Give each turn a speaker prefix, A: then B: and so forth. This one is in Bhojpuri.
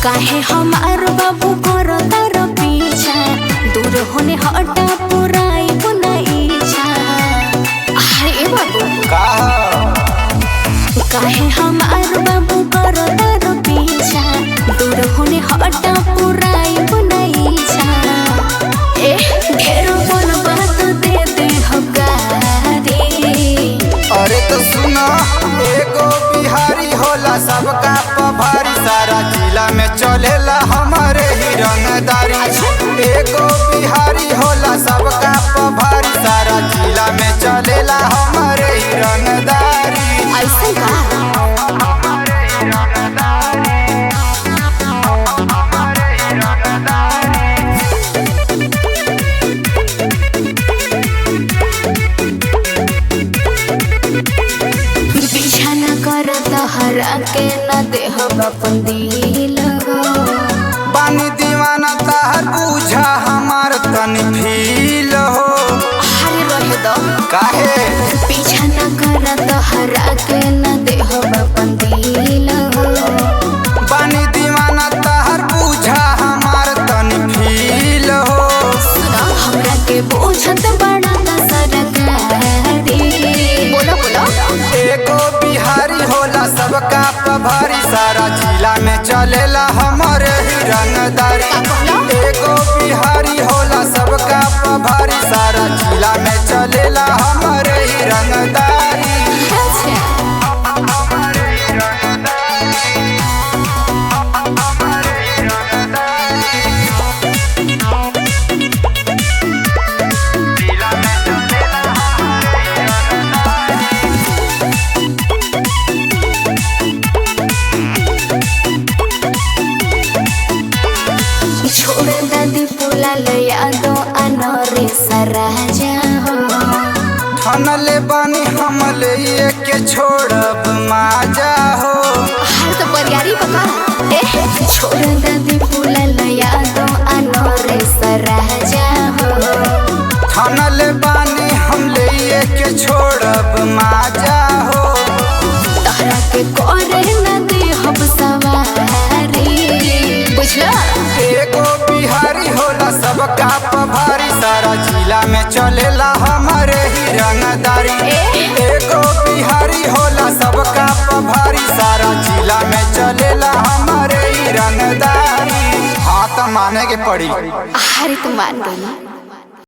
A: काहे हमार बाबू करो तार पीछा, दूर होने हटा पुराई बुना इच्छा। अरे बाबू काहे हमार बाबू करो तार पीछा, दूर होने हटा पुराई बुना इच्छा। ढेरों बोल बात दे दे हकारी।
B: अरे तो सुना, एगो बिहारी होला सबका पभारी, सारा जिला में चलेला हमारे ही रंगदारी। एगो बिहारी होला सबका पभारी, सारा जिला में चलेला हमारे ही रंगदारी।
A: ऐसे का हरा के न देह अपन दिल
B: बानी दीवाना तार पूछा हमार तनी फील हो।
A: हरे रहे दो
B: काहे
A: पीछा न करत हरा के न देह अपन दिल
B: बानी दीवाना तार पूछा हमार तनी फील हो।
A: सुना हमरा के पूछत बड़ा का सरकारी। बोलो बोलो
B: एगो बिहारी होला सबका पभारी, सारा जिला में चलेला हमारे ही रंगदारी। एगो बिहारी होला सबका पभारी, सारा जिला में चलेला हमारे ही रंगदारी।
A: यादो अनोरे सराजा हो
B: ठनले बानी हमले ये के छोड़ब माजा हो।
A: हर तो परियारी बका छोड़ ददी फूलल यादो अनोरे सराजा हो
B: ठनले बानी हमले ये के छोड़ब माजा हो।
A: तहरा के करे न दे हम सवारी। बुझला
B: एगो बिहारी होला सबका पभारी, सारा जिला में चलेला हमारे ही रंगदारी। एगो बिहारी होला सबका पभारी, सारा जिला में चलेला हमारे ही रंगदारी। हाँ तो माने के पड़ी।
A: अरे तुम मान गई।